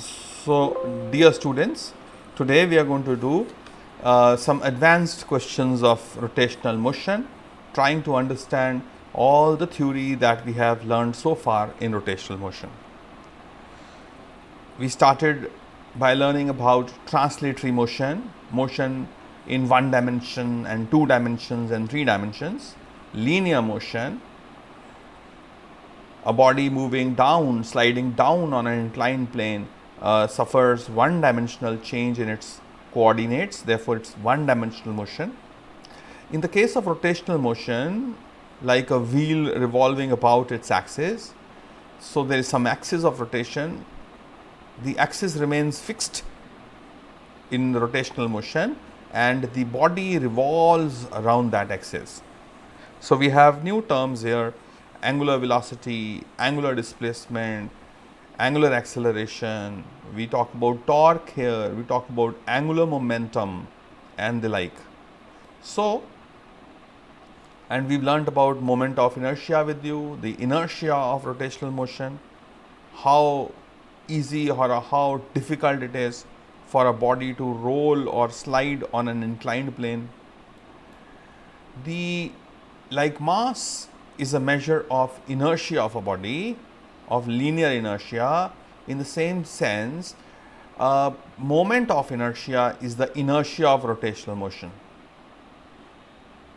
So, dear students, today we are going to do some advanced questions of rotational motion, trying to understand all the theory that we have learned so far in rotational motion. We started by learning about translatory motion, motion in one dimension and two dimensions and three dimensions, linear motion, a body moving down, sliding down on an inclined plane suffers one dimensional change in its coordinates, therefore, it's one dimensional motion. In the case of rotational motion, like a wheel revolving about its axis, so there is some axis of rotation, the axis remains fixed in rotational motion and the body revolves around that axis. So, we have new terms here: angular velocity, angular displacement, angular acceleration. We talk about torque here, we talk about angular momentum and the like. So, and we've learnt about moment of inertia with you, the inertia of rotational motion, how easy or how difficult it is for a body to roll or slide on an inclined plane. The like mass is a measure of inertia of a body, of linear inertia. In the same sense, moment of inertia is the inertia of rotational motion.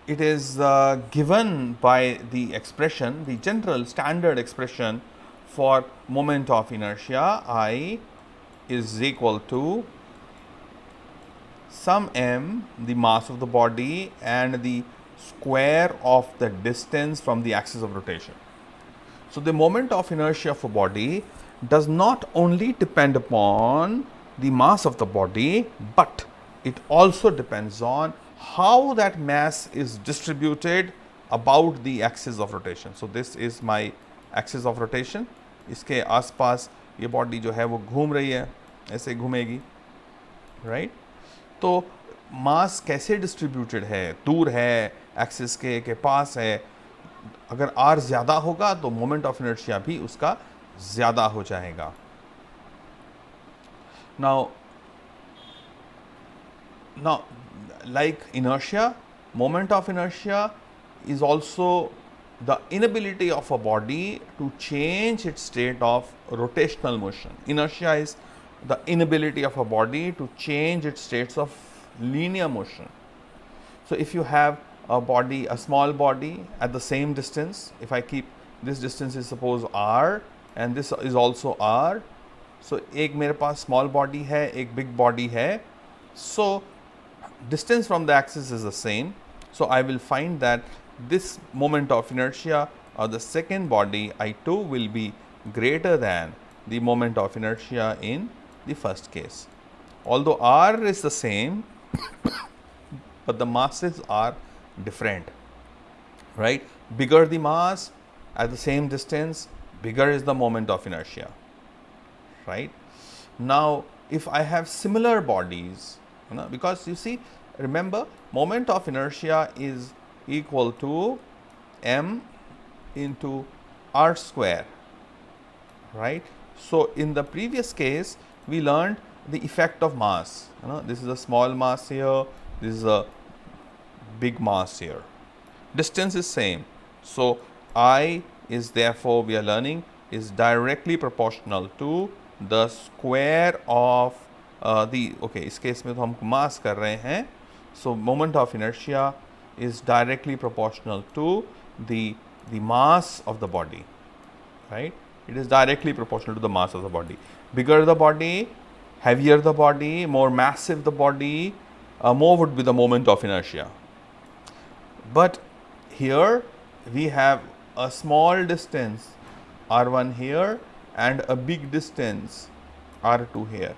It is given by the expression, the general standard expression for moment of inertia, I is equal to sum m, the mass of the body, and the square of the distance from the axis of rotation. So, the moment of inertia of a body does not only depend upon the mass of the body, but it also depends on how that mass is distributed about the axis of rotation. So, this is my axis of rotation. इसके आसपास ये body जो है वो घूम रही है, ऐसे घूमेगी, राइट? तो मास कैसे डिस्ट्रीब्यूटेड है, दूर है, एक्सिस के पास है. अगर r ज़्यादा होगा तो मोमेंट ऑफ इनर्शिया भी उसका ज़्यादा हो जाएगा. Now, like inertia, moment of inertia is also the inability of a body to change its state of rotational motion. Inertia is the inability of a body to change its states of linear motion. So, if you have a body, a small body at the same distance, if I keep this distance is suppose r and this is also r. So, एक मेरे पास small body है, एक big body है. So, distance from the axis is the same. So, I will find that this moment of inertia of the second body I2 will be greater than the moment of inertia in the first case. Although r is the same, but the masses are different, right? Bigger the mass at the same distance, bigger is the moment of inertia, right? Now, if I have similar bodies, because you see, remember, moment of inertia is equal to m into r square, right? So, in the previous case, we learned the effect of mass. This is a small mass here, this is a big mass here. Distance is same. So, I is therefore we are learning is directly proportional to the square of इस case में तो हम मास कर रहे हैं. So, moment of inertia is directly proportional to the mass of the body, right? It is directly proportional to the mass of the body. Bigger the body, heavier the body, more massive the body, more would be the moment of inertia. But here we have a small distance r1 here and a big distance r2 here.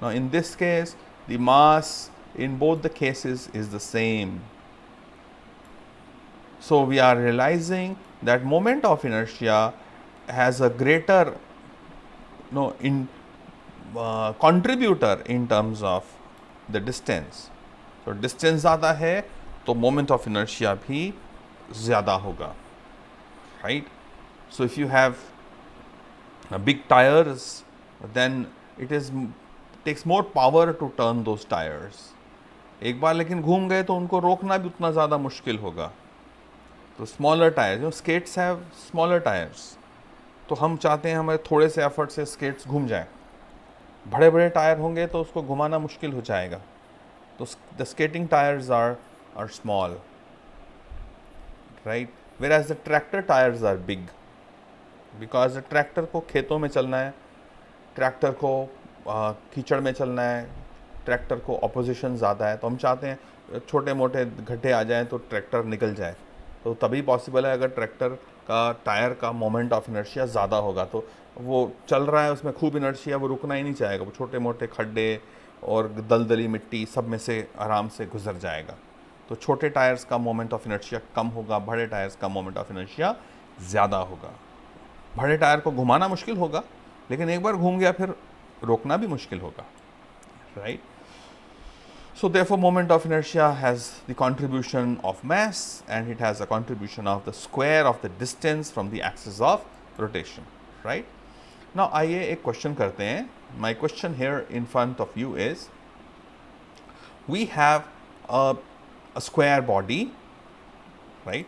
Now, in this case, the mass in both the cases is the same. So, we are realizing that moment of inertia has a greater contributor in terms of the distance. So, distance ज़्यादा है तो moment of inertia भी ज़्यादा होगा, right? So, if you have big tires, then it is takes more power to turn those tires. एक बार लेकिन घूम गए तो उनको रोकना भी उतना ज़्यादा मुश्किल होगा. तो स्मॉलर टायर्स, जो स्केट्स हैव स्मॉलर टायर्स, तो हम चाहते हैं हमारे थोड़े से एफर्ट से स्केट्स घूम जाएं. बड़े बड़े टायर होंगे तो उसको घुमाना मुश्किल हो जाएगा. तो the skating tyres are small, right, whereas the tractor tires are big, because the tractor को खेतों में चलना है, ट्रैक्टर को कीचड़ में चलना है, ट्रैक्टर को ऑपोजिशन ज़्यादा है, तो हम चाहते हैं छोटे मोटे गड्ढे आ जाएं तो ट्रैक्टर निकल जाए. तो तभी पॉसिबल है अगर ट्रैक्टर का टायर का मोमेंट ऑफ इनर्शिया ज़्यादा होगा. तो वो चल रहा है, उसमें खूब इनर्शिया, वो रुकना ही नहीं चाहेगा, वो छोटे मोटे खड्डे और दलदली मिट्टी सब में से आराम से गुजर जाएगा. तो छोटे टायर्स का मोमेंट ऑफ इनर्शिया कम होगा, बड़े टायर्स का मोमेंट ऑफ इनर्शिया ज़्यादा होगा. बड़े टायर को घुमाना मुश्किल होगा, लेकिन एक बार घूम गया फिर रोकना भी मुश्किल होगा, right. So therefore moment of inertia has the contribution of mass, and it has a contribution of the square of the distance from the axis of rotation, right. Now आइए एक क्वेश्चन करते हैं. My question here in front of you is, we have a square body, right,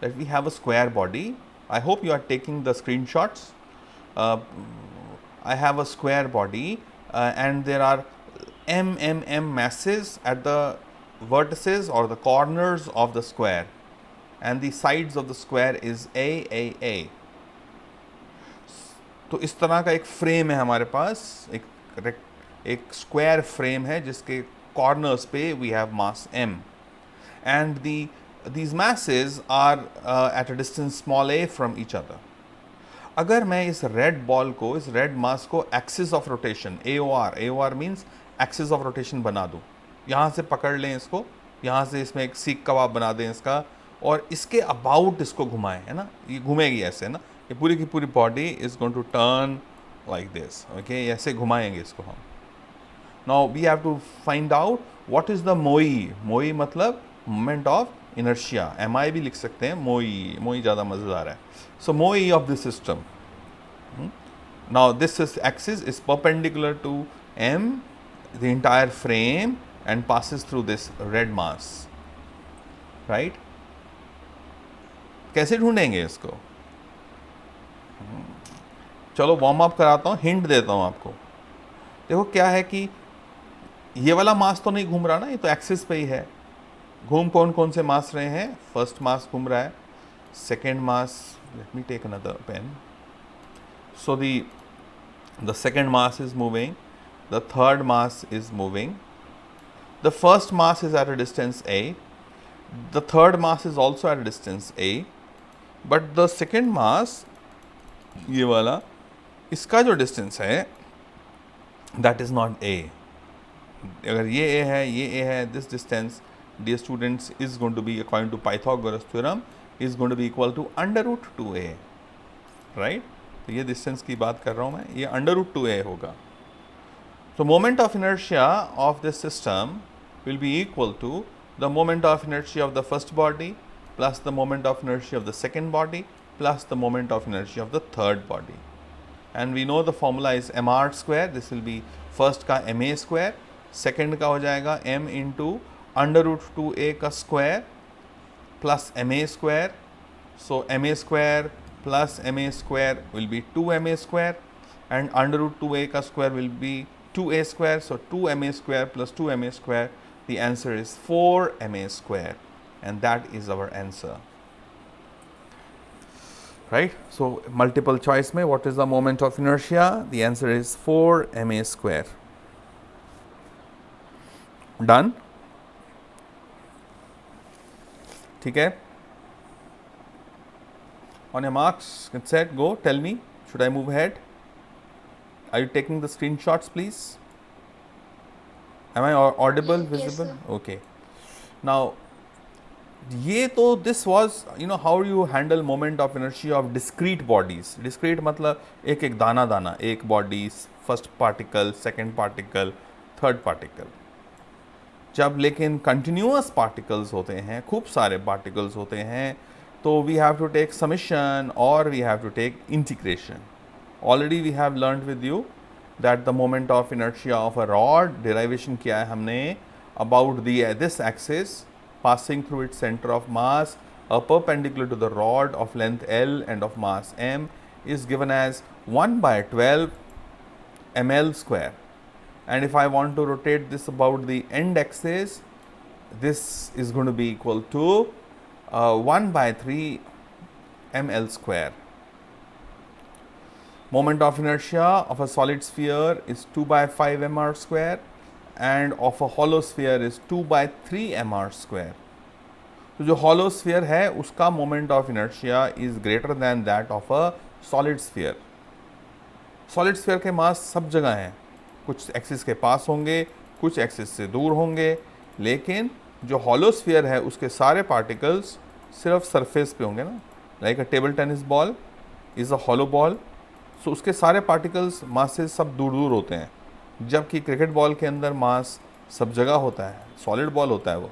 that we have a square body. I hope you are taking the screenshots. I have a square body and there are m masses at the vertices or the corners of the square, and the sides of the square is a. तो इस तरह का एक frame है हमारे पास, एक square frame है जिसके कॉर्नर्स पे we have mass m, and these masses are at a distance small a from each other. अगर मैं इस रेड बॉल को, इस रेड मास को axis of rotation AOR means axis of rotation बना दूँ, यहाँ से पकड़ लें इसको, यहाँ से इसमें एक सीख कबाब बना दें इसका, और इसके अबाउट इसको घुमाएं, है ना, ये घूमेगी ऐसे ना, ये पूरी की पूरी body is going to turn like this, okay, ऐसे घुमाएंगे इसको हम. Now we have to find out what is the मोई मतलब मोमेंट ऑफ इनर्शिया. MI भी लिख सकते हैं, मोई ज़्यादा मज़ेदार है. So MOI of this system, now this axis is perpendicular to M, the entire frame, and passes through this red mass, right. कैसे ढूंढेंगे इसको? चलो वार्म अप कराता हूँ, हिंट देता हूँ आपको. देखो क्या है कि ये वाला मास तो नहीं घूम रहा ना, ये तो एक्सिस पे ही है. घूम कौन से मास रहे हैं? फर्स्ट मास घूम रहा है, second mass, let me take another pen. So the second mass is moving, the third mass is moving, the first mass is at a distance a, the third mass is also at a distance a, but the second mass, ये वाला, इसका जो distance है that is not a. अगर ये a है, ये a है, this distance, dear students, is going to be, according to Pythagoras theorem, is going to be equal to under root 2a, right. तो ये डिस्टेंस की बात कर रहा हूँ मैं, ये अंडर रूट 2a होगा. तो moment of inertia of this system will be equal to the moment of inertia of the first body plus the moment of inertia of the second body plus the moment of inertia of the third body. And we know the formula is mr square. This will be first का ma square, second का हो जाएगा m into under root 2a का square plus ma square. So ma square plus ma square will be 2ma square, and under root 2a ka square will be 2a square. So 2ma square plus 2ma square, the answer is 4ma square, and that is our answer, right. So multiple choice mein what is the moment of inertia? The answer is 4ma square. Done. ठीक है. On your marks, get set, go. Tell me, should I move ahead? Are you taking the screenshots, please? Am I audible, visible? Yes, okay. Now, ये तो this was, you know, how you handle moment of inertia of discrete bodies. Discrete मतलब एक एक दाना दाना, एक body, first particle, second particle, third particle. जब लेकिन continuous particles होते हैं, खूब सारे particles होते हैं, तो we have to take summation or we have to take integration. Already we have learned with you that the moment of inertia of a rod, derivation किया है हमने about this axis passing through its center of mass perpendicular to the rod of length L and of mass m is given as 1 by 12 ml square. And if I want to rotate this about the end axis, this is going to be equal to 1 by 3 ml square. Moment of inertia of a solid sphere is 2 by 5 mr square and of a hollow sphere is 2 by 3 mr square. तो जो hollow sphere है उसका moment of inertia is greater than that of a solid sphere. Solid sphere के मास सब जगह हैं, कुछ axis के पास होंगे, कुछ एक्सिस से दूर होंगे, लेकिन जो hollow sphere है उसके सारे particles सिर्फ सरफेस पे होंगे ना. Like a table tennis ball is a hollow ball, so उसके सारे पार्टिकल्स मासेस सब दूर दूर होते हैं, जबकि क्रिकेट बॉल के अंदर मास सब जगह होता है. सॉलिड बॉल होता है वो,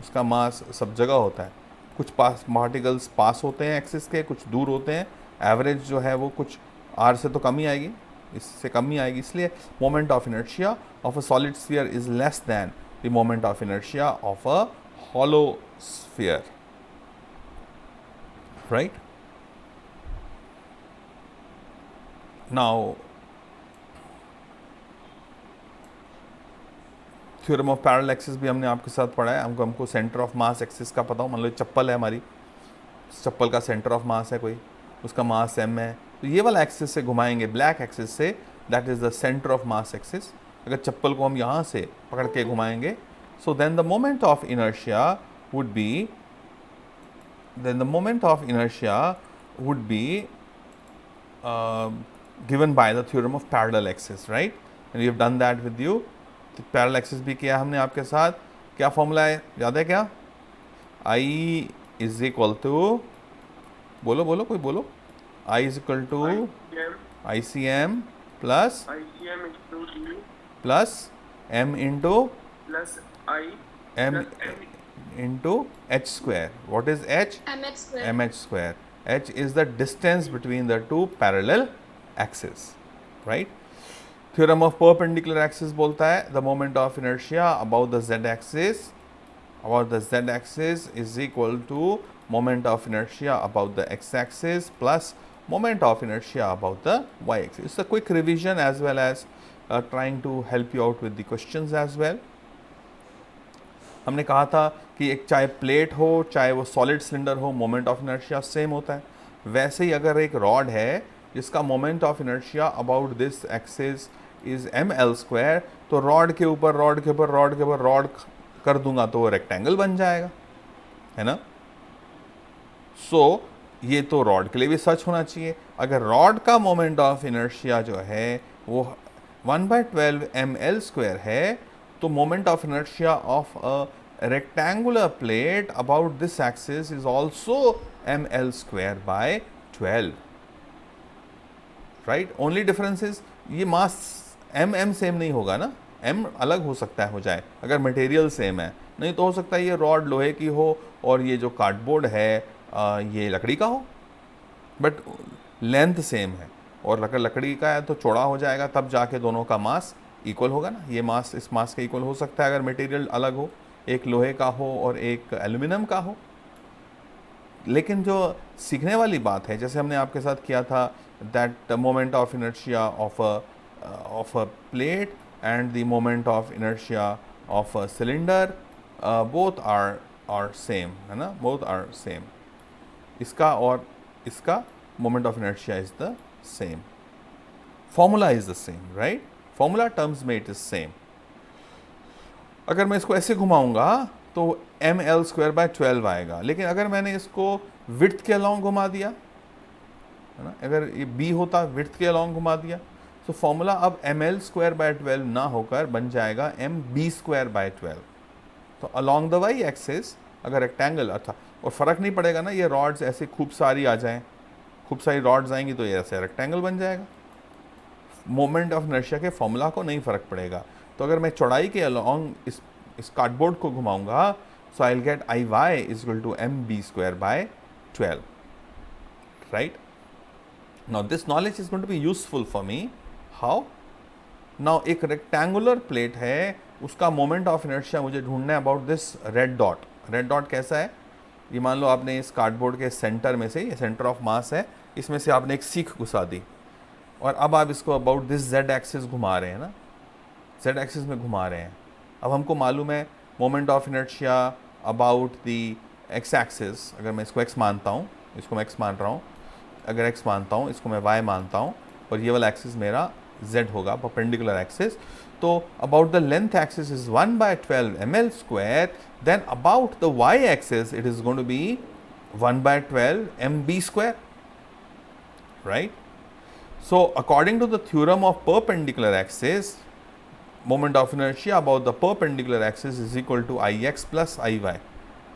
उसका मास सब जगह होता है. कुछ पार्टिकल्स पास होते हैं एक्सिस के, कुछ दूर होते हैं. एवरेज जो है वो कुछ आर से तो कम ही आएगी, इससे कम ही आएगी. इसलिए moment of inertia of a solid sphere is less than the moment of inertia of a hollow sphere. Right? Now, theorem of parallel axis भी हमने आपके साथ पढ़ा है. हमको सेंटर ऑफ मास एक्सिस का पता हो. मान लो चप्पल है हमारी, चप्पल का सेंटर ऑफ मास है कोई, उसका मास m है, तो ये वाला एक्सिस से घुमाएंगे, ब्लैक एक्सिस से, that is the centre of mass axis. अगर चप्पल को हम यहाँ से पकड़ के घुमाएंगे, so then the moment of inertia would be given by the theorem of parallel axis, right? And we have done that with you. तो पैरेलल एक्सिस भी किया हमने आपके साथ. क्या फॉर्मूला है, याद है क्या? I इज इक्वल टू, बोलो बोलो कोई बोलो. I is equal to ICM plus M into M into h square. What is h? mh square. mh square. H is the distance between the two parallel axes, right? Theorem of perpendicular axis बोलता है the moment of inertia about the z axis is equal to moment of inertia about the x axis plus moment of inertia about the y axis. It's a quick revision as well as trying to help you out with the questions as well. हमने कहा था कि एक चाहे plate हो चाहे वो solid cylinder हो, मोमेंट ऑफ इनर्शिया सेम होता है. वैसे ही अगर एक रॉड है जिसका moment of inertia about this axis is ml square, तो रॉड के ऊपर रॉड कर दूंगा तो वो रेक्टेंगल बन जाएगा, है ना. सो ये तो रॉड के लिए भी सच होना चाहिए. अगर रॉड का मोमेंट ऑफ इनर्शिया जो है वो 1/12 ml स्क्वायर है, तो moment of inertia of a rectangular plate about this axis is also ml square by 12, right? Only difference is ये mass m सेम नहीं होगा ना, m अलग हो सकता है हो जाए अगर मटेरियल सेम है, नहीं तो हो सकता है ये रॉड लोहे की हो और ये जो कार्डबोर्ड है ये लकड़ी का हो, बट लेंथ सेम है. और अगर लकड़ी का है तो चौड़ा हो जाएगा, तब जाके दोनों का मास इक्वल होगा ना. ये मास इस मास के इक्वल हो सकता है अगर मटेरियल अलग हो, एक लोहे का हो और एक एल्यूमिनियम का हो. लेकिन जो सीखने वाली बात है, जैसे हमने आपके साथ किया था, that moment of inertia of a plate and the moment of inertia of a cylinder, both are same, है ना, बोथ आर सेम. इसका और इसका moment of inertia is the same, formula is the same, right. Formula terms में it is same. अगर मैं इसको ऐसे घुमाऊंगा तो ml स्क्वायर बाय 12 आएगा, लेकिन अगर मैंने इसको विड्थ के अलॉन्ग घुमा दिया, है ना, अगर ये b होता विड्थ के अलॉन्ग घुमा दिया, तो फॉर्मूला अब ml स्क्वायर बाय 12 ना होकर बन जाएगा mb स्क्वायर बाय 12. तो अलॉन्ग द y एक्सिस अगर रेक्टेंगल अच्छा, और फ़र्क नहीं पड़ेगा ना, ये रॉड्स ऐसे खूब सारी आ जाएं, खूब सारी रॉड्स आएंगी तो ये ऐसे रेक्टेंगल बन जाएगा. मोमेंट ऑफ इनर्शिया के फॉर्मूला को नहीं फ़र्क पड़ेगा. तो अगर मैं चौड़ाई के अलॉन्ग इस कार्डबोर्ड को घुमाऊंगा, so I will get I Y is equal to mb square by 12, right. Now this knowledge is going to be useful for me. How? Now एक रेक्टेंगुलर प्लेट है, उसका मोमेंट ऑफ इनर्शिया मुझे ढूंढना है about this red dot. Red dot कैसा है? ये मान लो आपने इस कार्डबोर्ड के सेंटर में से, ये सेंटर ऑफ मास है, इसमें से आपने एक सीख घुसा दी और अब आप इसको अबाउट दिस जेड एक्सिस घुमा रहे हैं ना, जेड एक्सिस में घुमा रहे हैं। अब हमको मालूम है moment of inertia about the x axis, अगर मैं इसको एक्स मानता हूँ, इसको मैं एक्स मान रहा हूँ, अगर एक्स मानता हूँ, इसको मैं वाई मानता हूँ और ये वाला एक्सिस मेरा जेड होगा, परपेंडिकुलर एक्सिस। तो about the length axis is 1/12 ml square, then about the y axis it is going to be 1/12 mb square, right? So according to the theorem of perpendicular axis, moment of inertia about the perpendicular axis is equal to ix plus iy.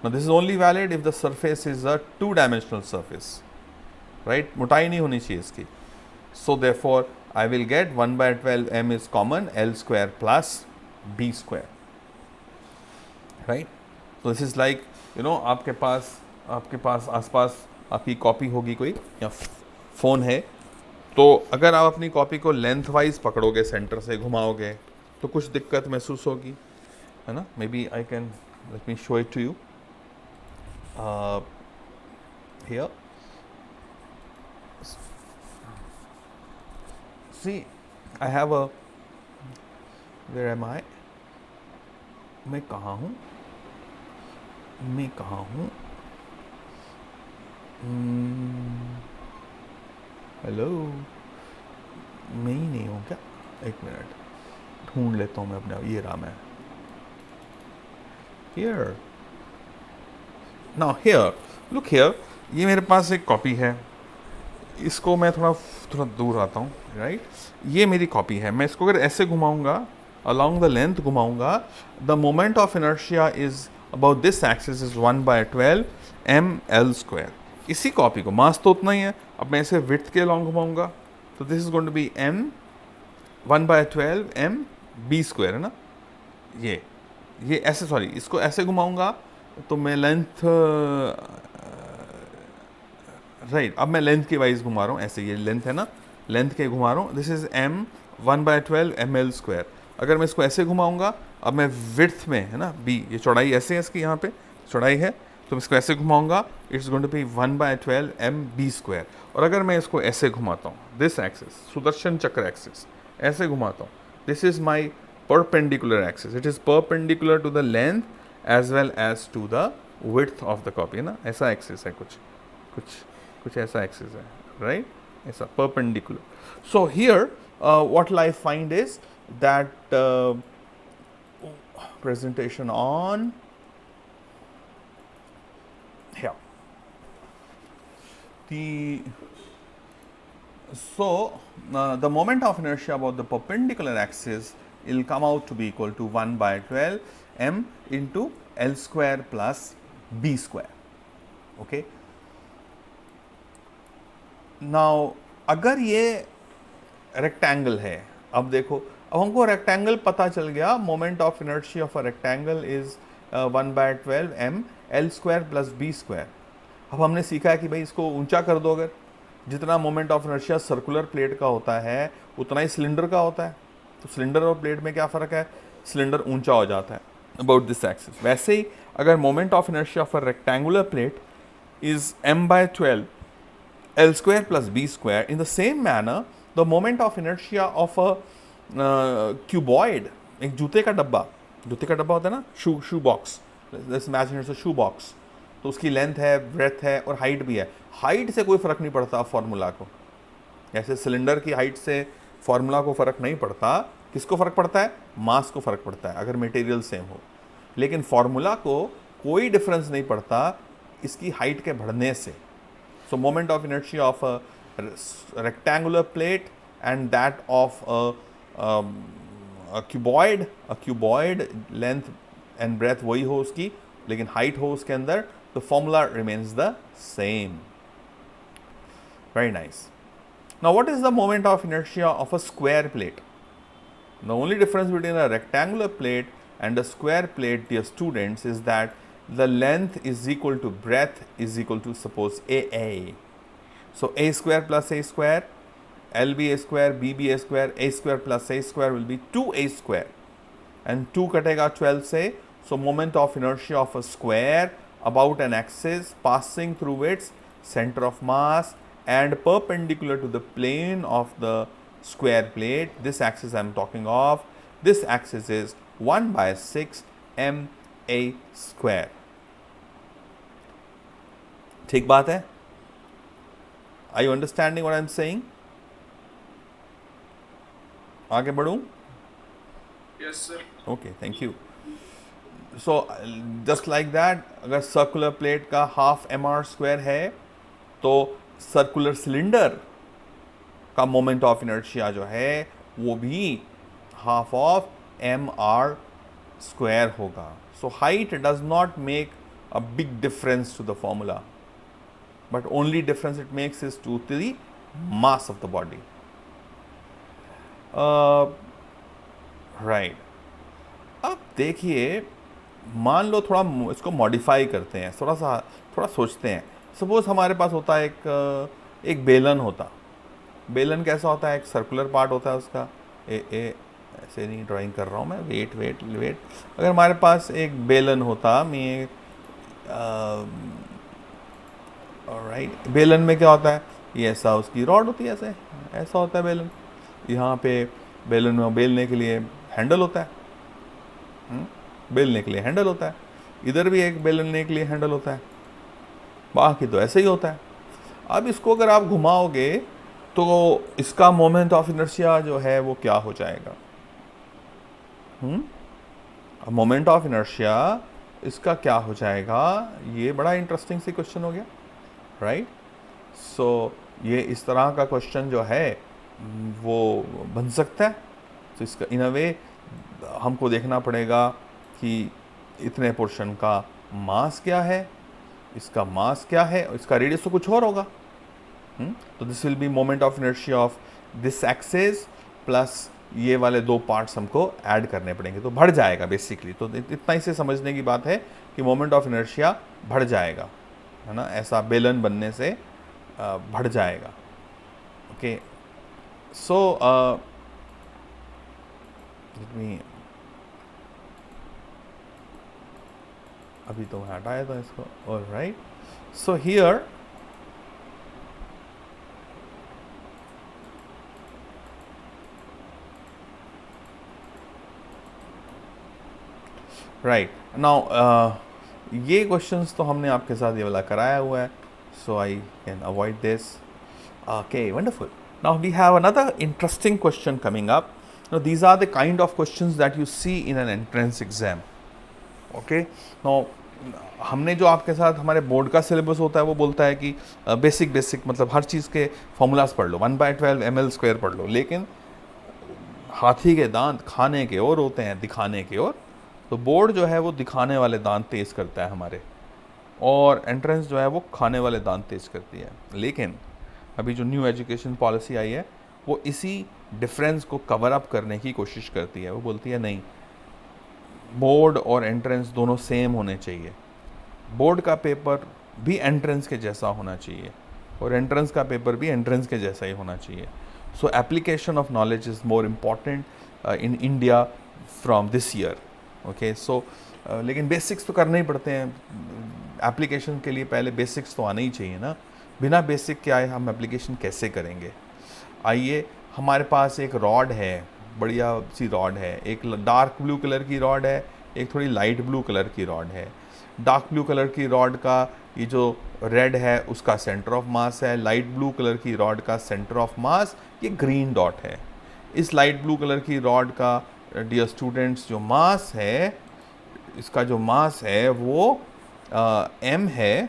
Now this is only valid if the surface is a two-dimensional surface, right? मोटाई नहीं होनी चाहिए इसकी. So therefore I will get 1/12 m is common, L square plus b square, right? So this is like, you know, आपके पास आसपास आपकी copy होगी कोई या फ़ोन है, तो अगर आप अपनी कॉपी को लेंथ वाइज पकड़ोगे, सेंटर से घुमाओगे, तो कुछ दिक्कत महसूस होगी, है ना? Maybe I can let me show it to you here. See, I have a, where am I? मैं कहाँ हूँ? हेलो, मैं ही नहीं हूँ क्या? एक मिनट ढूंढ लेता हूँ मैं अपने, ये रहा मैं. Here, now here, look here, ये मेरे पास एक कॉपी है, इसको मैं थोड़ा दूर आता हूँ, राइट? ये मेरी कॉपी है, मैं इसको अगर ऐसे घुमाऊंगा, along the length घुमाऊंगा, the moment of inertia is about this axis is 1/12 ml square. इसी कॉपी को, मास तो उतना ही है, अब मैं इसे width के along घुमाऊंगा, तो this is going to be m 1/12 m b square, है ना? ये ऐसे, सॉरी, इसको ऐसे घुमाऊंगा तो मैं लेंथ, राइट, अब मैं लेंथ के वाइज घुमा रहा हूँ, ऐसे, ये लेंथ है ना, लेंथ के घुमा रहा हूँ, this is m 1/12 ml square. अगर मैं इसको ऐसे घुमाऊंगा, अब मैं विड्थ में, है ना, b, ये चौड़ाई ऐसे है, इसकी यहाँ पे चौड़ाई है, तो मैं इसको ऐसे घुमाऊंगा, it's going to be 1/12 mb square. और अगर मैं इसको ऐसे घुमाता हूँ, दिस एक्सिस, सुदर्शन चक्र एक्सिस, ऐसे घुमाता हूँ, this is my perpendicular axis, it is perpendicular to the length as well as to the width of the copy, है ना? ऐसा एक्सिस है, कुछ ऐसा एक्सिस है, राइट? ऐसा perpendicular. So here what I find is that presentation on here. The moment of inertia about the perpendicular axis will come out to be equal to 1/12 m into L square plus b square. Okay. Now अगर ये rectangle है, अब देखो, अब हमको rectangle पता चल गया, moment of inertia of a rectangle is 1/12 m L square plus b square. अब हमने सीखा है कि भाई इसको ऊंचा कर दो, अगर जितना moment of inertia circular plate का होता है उतना ही सिलेंडर का होता है, तो सिलेंडर और प्लेट में क्या फ़र्क है? सिलेंडर ऊंचा हो जाता है अबाउट दिस एक्सिस. वैसे ही अगर moment of inertia of a rectangular plate is m/12 L square plus b square, in the same manner the moment of inertia of a cuboid, एक जूते का डब्बा होता है ना, शू box, let's imagine it's a shoe box, तो उसकी length है, ब्रेथ है और हाइट भी है. हाइट से कोई फ़र्क नहीं पड़ता फॉर्मूला को, जैसे सिलेंडर की हाइट से फॉर्मूला को फ़र्क नहीं पड़ता. किसको फ़र्क पड़ता है? मास को फ़र्क पड़ता है अगर मटेरियल सेम हो, लेकिन फॉर्मूला को कोई डिफरेंस नहीं पड़ता इसकी हाइट के बढ़ने से. So moment of inertia of a rectangular plate and that of a cuboid length and breadth वही हो उसकी, लेकिन height हो उसके अंदर, the formula remains the same. Very nice. Now what is the moment of inertia of a square plate? The only difference between a rectangular plate and a square plate, dear students, is that the length is equal to breadth is equal to, suppose, AA. So a square plus a square L be a square, B be a square, a square plus a square will be 2a square, and 2 कटेगा 12 से, so moment of inertia of a square about an axis passing through its center of mass and perpendicular to the plane of the square plate. This axis I am talking of, this axis is 1 by 6 ma square. ठीक बात है? Are you understanding what I am saying? आगे बढ़ूं? Yes, sir. Okay, thank you. So just like that, अगर circular plate का half mr square है तो circular cylinder का moment of inertia जो है वो भी हाफ ऑफ mr स्क्वायर होगा. So height does not make a big difference to the formula, but only difference it makes is to the mass of the body. Right. अब देखिए, मान लो थोड़ा इसको मॉडिफाई करते हैं, थोड़ा सोचते हैं. सपोज हमारे पास होता है एक बेलन होता. बेलन कैसा होता है? एक सर्कुलर पार्ट होता है उसका. ऐसे नहीं ड्राइंग कर रहा हूँ मैं, वेट. अगर हमारे पास एक बेलन होता, मैं ऑलराइट, बेलन में क्या होता है? ये ऐसा उसकी रॉड होती है, ऐसा होता है बेलन. यहाँ पे बेलन में बेलने के लिए हैंडल होता है, बेलने के लिए हैंडल होता है. इधर भी एक बेलने के लिए हैंडल होता है. बाकी तो ऐसे ही होता है. अब इसको अगर आप घुमाओगे तो इसका मोमेंट ऑफ इनर्शिया जो है वो क्या हो जाएगा? मोमेंट ऑफ इनर्शिया इसका क्या हो जाएगा? ये बड़ा इंटरेस्टिंग सी क्वेश्चन हो गया, राइट? सो ये इस तरह का क्वेश्चन जो है वो बन सकता है. तो इसका इन अ वे हमको देखना पड़ेगा कि इतने पोर्शन का मास क्या है, इसका मास क्या है, और इसका रेडियस तो कुछ और होगा. तो this will B moment of inertia of this axis plus ये वाले दो पार्ट्स हमको ऐड करने पड़ेंगे, तो बढ़ जाएगा बेसिकली. तो इतना ही से समझने की बात है कि मोमेंट ऑफ इनर्शिया बढ़ जाएगा, है ना? ऐसा बेलन बनने से बढ़ जाएगा. ओके, सो अभी तो मैं हटाया था इसको. Alright, so here right now ये क्वेश्चंस तो हमने आपके साथ ये वाला कराया हुआ है, so I can avoid this. Okay, wonderful. Now we have another interesting question coming up. Now these are the kind of questions that you see in an entrance exam. Okay, now हमने जो आपके साथ हमारे board का syllabus होता है वो बोलता है कि बेसिक मतलब हर चीज़ के फॉर्मूलाज पढ़ लो, 1/12 ml स्क्वायर पढ़ लो. लेकिन हाथी के दांत खाने के और होते हैं, दिखाने के और. तो बोर्ड जो है वो दिखाने वाले दांत तेज़ करता है हमारे, और एंट्रेंस जो है वो खाने वाले दांत तेज़ करती है. लेकिन अभी जो न्यू एजुकेशन पॉलिसी आई है वो इसी डिफरेंस को कवर अप करने की कोशिश करती है. वो बोलती है नहीं, बोर्ड और एंट्रेंस दोनों सेम होने चाहिए. बोर्ड का पेपर भी एंट्रेंस के जैसा होना चाहिए और एंट्रेंस का पेपर भी एंट्रेंस के जैसा ही होना चाहिए. So application of knowledge is more important in India from this year. Okay, so लेकिन बेसिक्स तो करने ही पड़ते हैं. एप्लीकेशन के लिए पहले बेसिक्स तो आने ही चाहिए ना. बिना बेसिक के आए हम एप्लीकेशन कैसे करेंगे? आइए, हमारे पास एक रॉड है, बढ़िया सी रॉड है. एक डार्क ब्लू कलर की रॉड है, एक थोड़ी लाइट ब्लू कलर की रॉड है. डार्क ब्लू कलर की रॉड का ये जो रेड है उसका सेंटर ऑफ मास है. लाइट ब्लू कलर की रॉड का सेंटर ऑफ मास ये ग्रीन डॉट है. इस लाइट ब्लू कलर की रॉड का डियर स्टूडेंट्स जो मास है, इसका जो मास है वो m है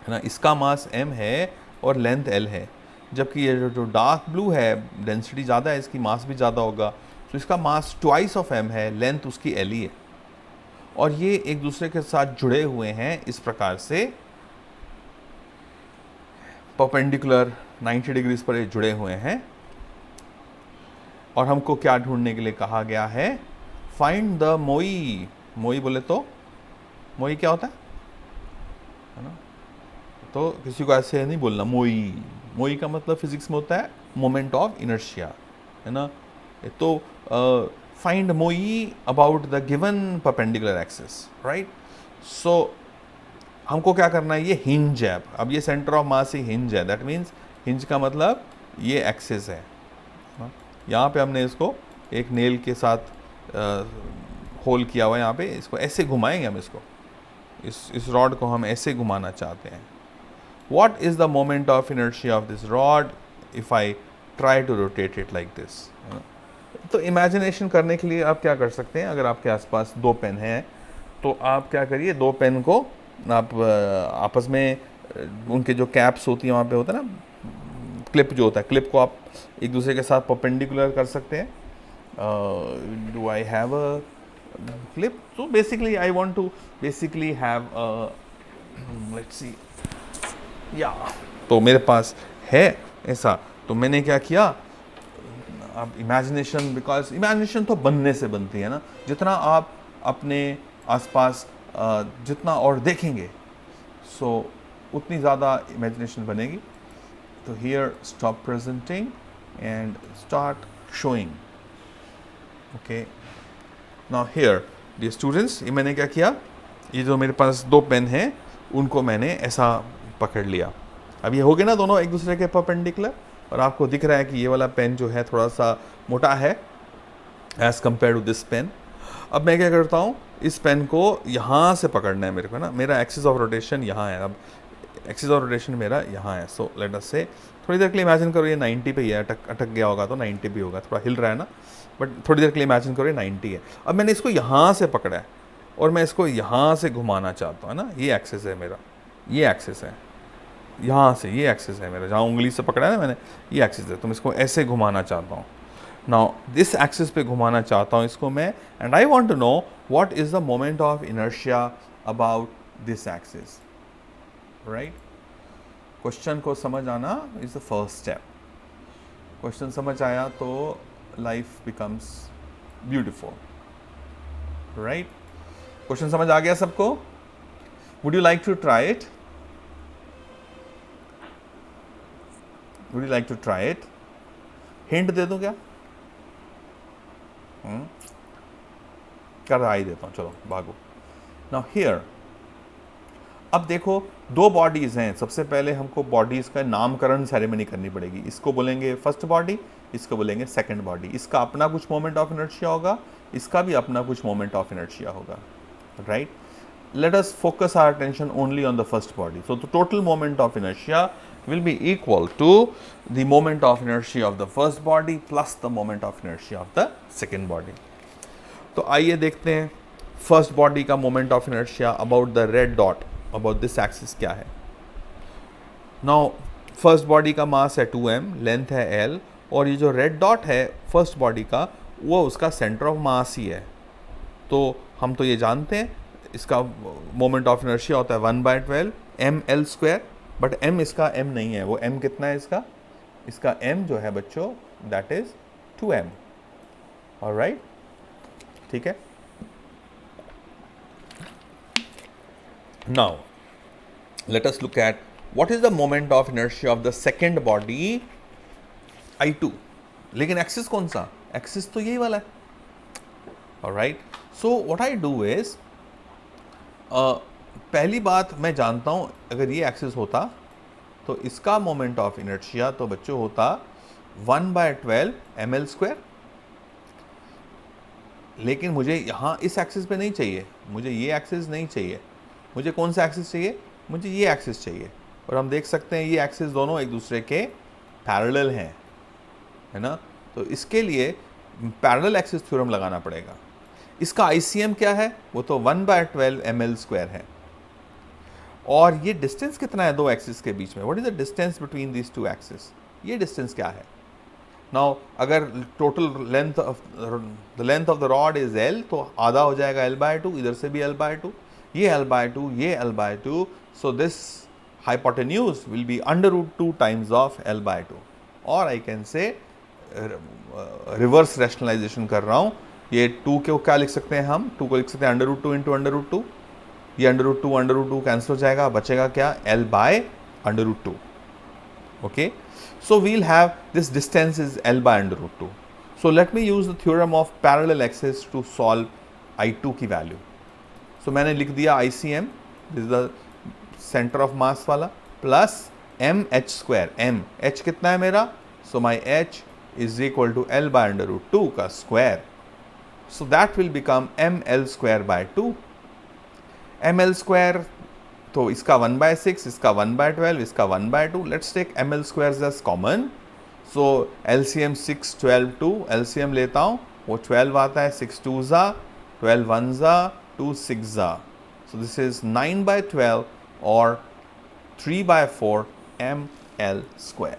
ना, इसका मास m है और लेंथ l है. जबकि ये जो डार्क ब्लू है डेंसिटी ज़्यादा है, इसकी मास भी ज़्यादा होगा, तो इसका मास ट्वाइस ऑफ m है, लेंथ उसकी l ही है. और ये एक दूसरे के साथ जुड़े हुए हैं इस प्रकार से, परपेंडिकुलर 90 डिग्रीज पर ये जुड़े हुए हैं. और हमको क्या ढूंढने के लिए कहा गया है? फाइंड द मोई. मोई बोले तो मोई क्या होता है ना? तो किसी को ऐसे नहीं बोलना मोई. मोई का मतलब फिजिक्स में होता है मोमेंट ऑफ इनर्शिया, है ना। तो find MOI about the given perpendicular axis, right. So हमको क्या करना है, ये हिंज है, अब ये सेंटर ऑफ मास ही हिंज है, दैट मीन्स हिंज का मतलब ये एक्सिस है। यहाँ पे हमने इसको एक नेल के साथ होल किया हुआ है, यहाँ पे इसको ऐसे घुमाएंगे हम, इसको इस रॉड को हम ऐसे घुमाना चाहते हैं। What is the moment of inertia of this rod if I try to rotate it like this? तो इमेजिनेशन करने के लिए आप क्या कर सकते हैं, अगर आपके आसपास दो पेन हैं तो आप क्या करिए, दो पेन को आप आपस में उनके जो कैप्स होती हैं वहाँ पे होता है ना, क्लिप जो होता है, क्लिप को आप एक दूसरे के साथ परपेंडिकुलर कर सकते हैं। Do I have a clip? So basically I want to basically have let's see, या तो मेरे पास है ऐसा, तो मैंने क्या किया, अब इमेजिनेशन, बिकॉज इमेजिनेशन तो बनने से बनती है ना, जितना आप अपने आसपास जितना और देखेंगे सो उतनी ज़्यादा इमेजिनेशन बनेगी। तो here stop presenting and start showing. Okay, now here dear students, ये मैंने क्या किया, ये जो मेरे पास दो पेन हैं उनको मैंने ऐसा पकड़ लिया। अब ये हो गए ना दोनों एक दूसरे के परपेंडिकुलर, और आपको दिख रहा है कि ये वाला पेन जो है थोड़ा सा मोटा है as compared to this pen. अब मैं क्या करता हूँ, इस पेन को यहाँ से पकड़ना है मेरे को ना, मेरा एक्सिस ऑफ रोटेशन यहाँ है, अब एक्सिस ऑफ रोटेशन मेरा यहाँ है। सो लेट अस से, थोड़ी देर के लिए इमेजिन करो ये 90 पे ही है, अटक गया होगा तो 90 भी होगा, थोड़ा हिल रहा है ना, बट थोड़ी देर के लिए इमेजिन करो ये 90 है। अब मैंने इसको यहाँ से पकड़ा है और मैं इसको यहाँ से घुमाना चाहता हूँ ना, ये एक्सिस है मेरा, ये एक्सिस है, यहाँ से ये एक्सिस है मेरा, जहाँ उंगली से पकड़ा है ना मैंने, ये एक्सिस है, तो मैं इसको ऐसे घुमाना चाहता हूँ। नाउ दिस एक्सिस पे घुमाना चाहता हूँ इसको मैं, and I want to know what is the moment of inertia about this axis, right. Question को समझ आना is the first step. Question समझ आया तो life becomes beautiful, right. Question समझ आ गया सबको? Would you like to try it? Would you like to try it? Hint दे दूं क्या? कर ही देता हूं, चलो भागो। Now here, अब देखो दो बॉडीज हैं, सबसे पहले हमको बॉडीज का नामकरण सेरेमनी करनी पड़ेगी। इसको बोलेंगे फर्स्ट बॉडी, इसको बोलेंगे सेकंड बॉडी। इसका अपना कुछ मोमेंट ऑफ इनर्शिया होगा, इसका भी अपना कुछ मोमेंट ऑफ इनर्शिया होगा, right. Let us focus our attention only on the first body. So the total moment of inertia will be equal to the moment of inertia of the first body plus the moment of inertia of the second body. तो आइए देखते हैं first body का moment of inertia about the red dot, about this axis क्या है। Now first body का मास है 2m, length है l, और ये जो रेड डॉट है फर्स्ट बॉडी का वो उसका सेंटर ऑफ मास ही है। तो हम तो ये जानते हैं इसका मोमेंट ऑफ इनर्शिया होता है 1/12 ml², बट m इसका m नहीं है, वो m कितना है इसका, इसका m जो है बच्चों दैट इज 2m, ऑलराइट, ठीक है। Now let us look at what is the moment of inertia of the second body I2, लेकिन एक्सिस कौन सा, एक्सिस तो यही वाला है, alright. So what I do is, पहली बात मैं जानता हूँ अगर ये एक्सिस होता तो इसका मोमेंट ऑफ इनर्शिया तो बच्चों होता 1/12 ml², लेकिन मुझे यहाँ इस एक्सिस पे नहीं चाहिए, मुझे ये एक्सिस नहीं चाहिए, मुझे कौन सा एक्सिस चाहिए, मुझे ये एक्सिस चाहिए। और हम देख सकते हैं ये एक्सिस दोनों एक दूसरे के पैरेलल हैं, है ना। तो इसके लिए पैरेलल एक्सिस थ्योरम लगाना पड़ेगा। इसका ICM क्या है, वो तो 1/12 ml² है। और ये डिस्टेंस कितना है दो एक्सिस के बीच में, what is the distance between these two axis, ये डिस्टेंस क्या है। नाउ अगर total length of the rod is l, तो आधा हो जाएगा l/2, इधर से भी l/2, ये l/2, ये l/2, so this hypotenuse will be √2 times of l/2, और I can say reverse rationalization कर रहा हूँ, ये 2 को क्या लिख सकते हैं हम, 2 को लिख सकते हैं √2 इंटू √2, ये √2 कैंसिल हो जाएगा, बचेगा क्या l/√2, Okay, so we'll have this distance is L by under root 2. So let me use the theorem of parallel axis to solve I2 की value. So मैंने लिख दिया ICM, this is the center of mass वाला, plus mh square, h कितना है मेरा, so my h is equal to L by under root 2 का square. So that will become ml square by 2. ml square तो इसका 1/6, इसका 1/12, इसका 1/2. Let's take ml squares as common. So LCM 6, 12, 2. LCM लेता हूँ, वो 12 आता है, 6 2s are, 12 1s are, 2 6s are. So this is 9/12 or 3/4 ml square.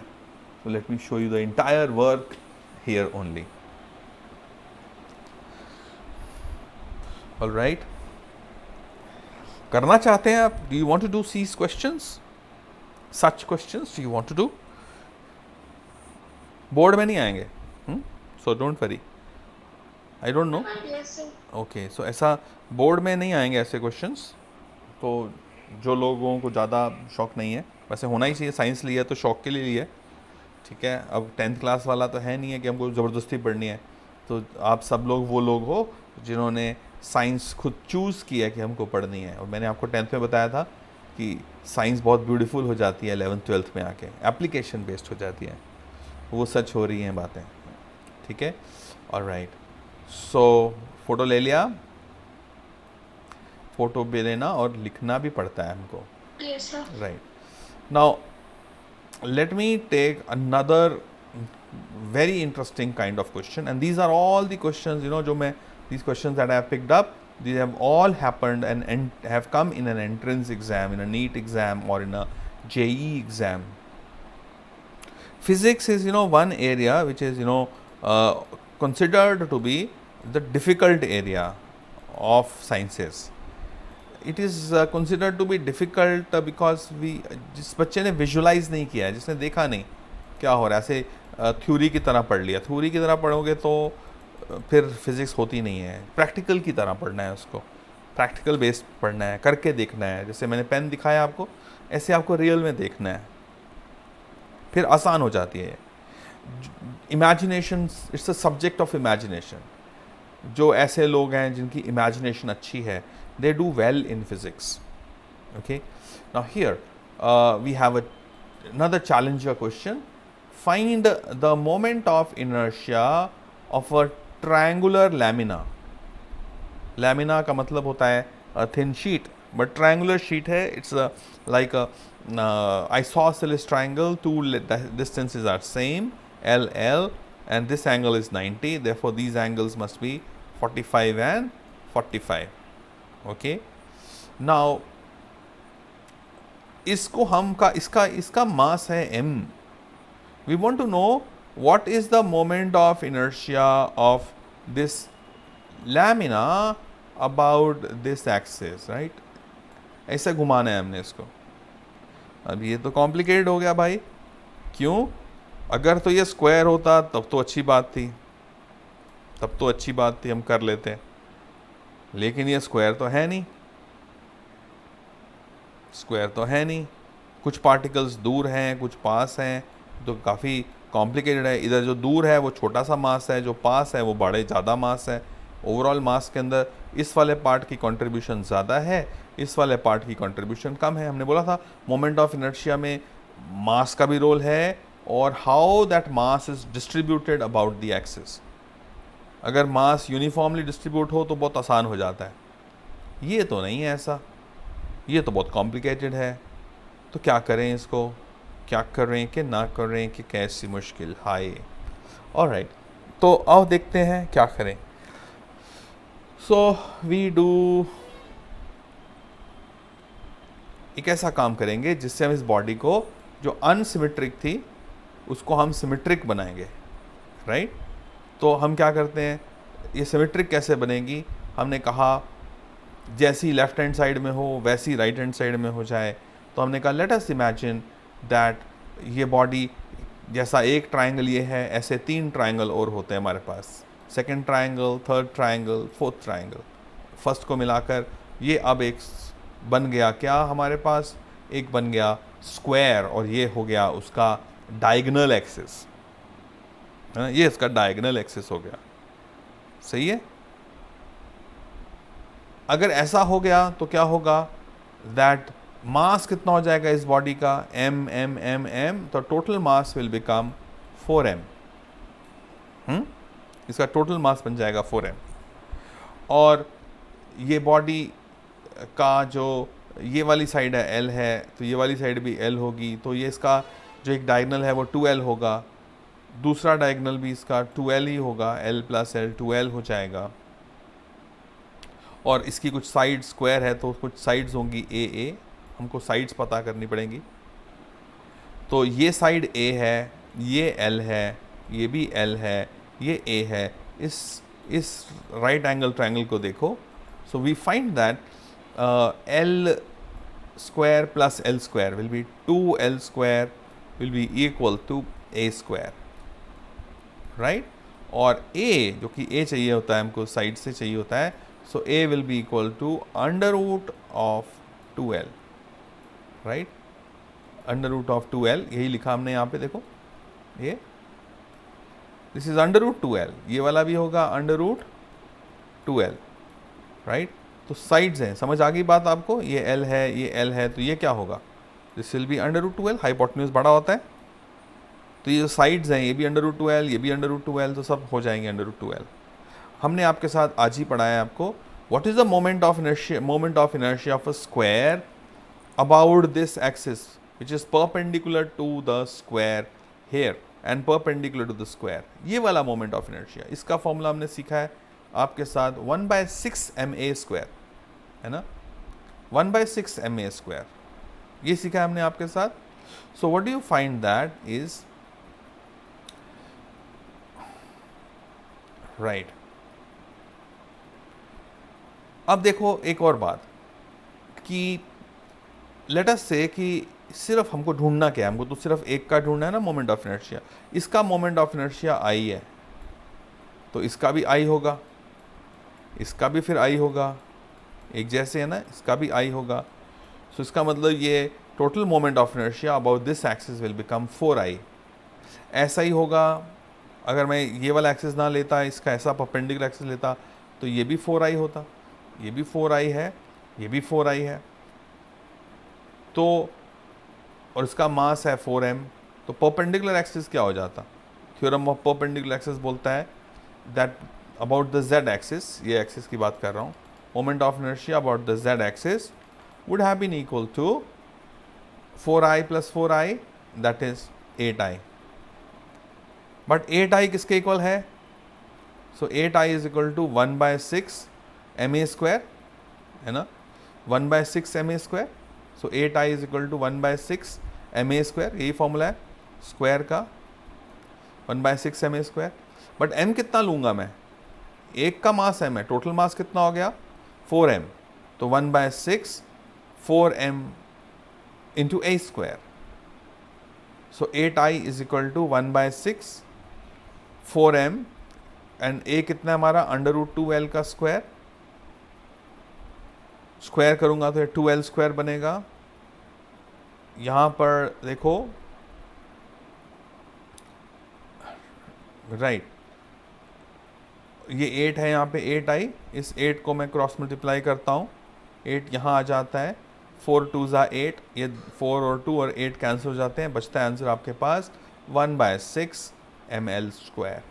So let me show you the entire work here only. All right. करना चाहते हैं आप? Do you want to do these questions? Such questions do you want to do? Board में नहीं आएंगे, so don't worry. I don't know. Yes, sir. Okay, so ऐसा board में नहीं आएंगे ऐसे क्वेश्चंस. तो जो लोगों को ज़्यादा शौक नहीं है, वैसे होना ही चाहिए, साइंस लिया तो शौक के लिए लिया, ठीक है. अब 10th क्लास वाला तो है नहीं है कि हमको ज़बरदस्ती पढ़नी है. तो आप सब लोग वो लोग हो जिन्होंने साइंस खुद चूज़ किया कि हमको पढ़नी है. और मैंने आपको 10th में बताया था कि साइंस बहुत ब्यूटीफुल हो जाती है 11th 12th में आके, एप्लीकेशन बेस्ड हो जाती है. वो सच हो रही हैं बातें, ठीक है. ऑलराइट, सो फ़ोटो ले लिया, फ़ोटो भी लेना और लिखना भी पड़ता है हमको. Yes, sir. Right. Now, let me take another very interesting kind of question, and these are all the questions, you know, these questions that I have picked up, these have all happened and have come in an entrance exam, in a NEET exam or in a JEE exam. Physics is, you know, one area which is, you know, considered to be the difficult area of sciences. It is considered to be difficult because जिस बच्चे ने visualise नहीं किया है, जिसने देखा नहीं क्या हो रहा है, ऐसे थ्योरी की तरह पढ़ लिया. थ्योरी की तरह पढ़ोगे तो फिर फिज़िक्स होती नहीं है. प्रैक्टिकल की तरह पढ़ना है, उसको प्रैक्टिकल बेस्ड पढ़ना है, करके देखना है. जैसे मैंने पेन दिखाया आपको, ऐसे आपको रियल में देखना है, फिर आसान हो जाती है. Imagination, it's a subject of imagination. जो ऐसे लोग हैं जिनकी इमेजिनेशन अच्छी है, they do well in physics. Okay, now here we have another challenger question. Find the moment of inertia of a triangular lamina. Lamina का मतलब होता है a thin sheet, but triangular sheet है, it's like a isosceles triangle. Two distances are same, L, L, and this angle is 90. Therefore, these angles must be 45 and 45. Okay, now इसको हम का इसका मास है m. We want to know what is the moment of inertia of this lamina about this axis, right? ऐसे घुमाना है हमने इसको. अब ये तो कॉम्प्लिकेटेड हो गया भाई. क्यों? अगर तो ये स्क्वायर होता तब तो अच्छी बात थी, हम कर लेते हैं. लेकिन ये स्क्वायर तो है नहीं, कुछ पार्टिकल्स दूर हैं, कुछ पास हैं, तो काफ़ी कॉम्प्लिकेटेड है. इधर जो दूर है वो छोटा सा मास है, जो पास है वो बड़े ज़्यादा मास है. ओवरऑल मास के अंदर इस वाले पार्ट की कंट्रीब्यूशन ज़्यादा है, इस वाले पार्ट की कंट्रीब्यूशन कम है. हमने बोला था मोमेंट ऑफ इनर्शिया में मास का भी रोल है और how that mass is distributed about the axis. अगर मास यूनिफॉर्मली डिस्ट्रीब्यूट हो तो बहुत आसान हो जाता है. ये तो नहीं है ऐसा, ये तो बहुत कॉम्प्लिकेटेड है. तो क्या करें इसको, क्या करें कि ना करें, कि कैसी मुश्किल हाय. ऑलराइट, तो आओ देखते हैं क्या करें. सो वी डू, एक ऐसा काम करेंगे जिससे हम इस बॉडी को जो अनसिमेट्रिक थी उसको हम सिमेट्रिक बनाएंगे, राइट. तो हम क्या करते हैं, ये सिमेट्रिक कैसे बनेगी. हमने कहा जैसी लेफ्ट हैंड साइड में हो वैसी राइट हैंड साइड में हो जाए. तो हमने कहा लेट अस इमेजिन दैट ये बॉडी जैसा एक ट्रायंगल ये है, ऐसे 3 ट्रायंगल और होते हैं हमारे पास. Second triangle, third triangle, fourth triangle. First को मिलाकर ये अब एक बन गया क्या हमारे पास, एक बन गया स्क्वायर, और ये हो गया उसका डायगनल एक्सिस है ना, ये इसका डायगनल एक्सिस हो गया, सही है। अगर ऐसा हो गया तो क्या होगा, दैट मास कितना हो जाएगा इस बॉडी का, m m m m, तो total mass will become 4m। इसका टोटल मास बन जाएगा 4m। और ये बॉडी का जो ये वाली साइड है L है, तो ये वाली साइड भी L होगी, तो ये इसका जो एक डायगनल है वो 2L होगा, दूसरा डायगनल भी इसका 2L ही होगा, L प्लस L 2L हो जाएगा। और इसकी कुछ साइड स्क्वायर है तो कुछ साइड्स होंगी ए ए, हमको साइड्स पता करनी पड़ेंगी। तो ये साइड A है, ये L है, ये भी L है, ये A है। इस राइट एंगल ट्रायंगल को देखो, so we find that L square plus L square will be 2L square will be equal to A square, right? और A जो कि A चाहिए होता है हमको, साइड से चाहिए होता है, so A will be equal to under root of 2L, right? under root of 2L, यही लिखा हमने यहाँ पे, देखो ये this is under root 2L, ये वाला भी होगा अंडर रूट 2L, राइट? तो साइड्स हैं, समझ आ गई बात आपको, ये L है, ये L है, तो ये क्या होगा, this will be under root 2L, hypotenuse बड़ा होता है, तो ये जो साइड्स हैं ये भी अंडर रूट 2L, ये भी अंडर रूट 2L, तो सब हो जाएंगे अंडर रूट 2L। हमने आपके साथ आज ही पढ़ाया आपको what is the moment of inertia of a square about this axis which is perpendicular to the square here and perpendicular to the square, ये वाला मोमेंट ऑफ इनर्शिया। इसका फॉर्मूला हमने सीखा है आपके साथ 1/6 ma स्क्वायर, है ना, 1/6 ma स्क्वायर, ये सीखा है हमने आपके साथ। So what do you find that is right. अब देखो एक और बात कि लेट अस से कि सिर्फ हमको ढूंढना क्या है, हमको तो सिर्फ एक का ढूंढना है ना मोमेंट ऑफ इनर्शिया। इसका मोमेंट ऑफ इनर्शिया I है, तो इसका भी I होगा, इसका भी फिर I होगा, एक जैसे है ना, इसका भी I होगा। सो इसका मतलब ये total moment of inertia about this axis will become 4I। ऐसा ही होगा अगर मैं ये वाला एक्सिस ना लेता, इसका ऐसा परपेंडिकुलर एक्सिस लेता, तो ये भी 4I होता, ये भी 4I है, ये भी 4I है, तो और इसका मास है 4m, तो परपेंडिकुलर एक्सिस क्या हो जाता, थ्योरम ऑफ परपेंडिकुलर एक्सिस बोलता है that about the z axis, ये एक्सिस की बात कर रहा हूँ, moment of inertia about the z axis would have been equal to 4I plus 4I, that is 8I। But 8I किसके इक्वल है, so 8I is equal to 1/6 ma square, है ना, 1/6 ma square. So 8I is equal to 1/6 ma square, यही formula है square का, 1/6 ma square. But m कितना लूँगा मैं, एक का मास m है, टोटल मास कितना हो गया 4m, तो 1/6 4m into a square. So 8I is equal to 1/6 4m and a कितना है हमारा अंडर रूट 2L का स्क्वायर, स्क्वायर करूँगा तो ये 2L स्क्वायर बनेगा। यहाँ पर देखो राइट, ये 8 है, यहाँ पे 8I, इस 8 को मैं क्रॉस मल्टीप्लाई करता हूँ, 8 यहाँ आ जाता है, 4 2 ज़ा 8, ये 4 और 2 और 8 कैंसिल हो जाते हैं, बचता है आंसर आपके पास 1/6 ml स्क्वायर।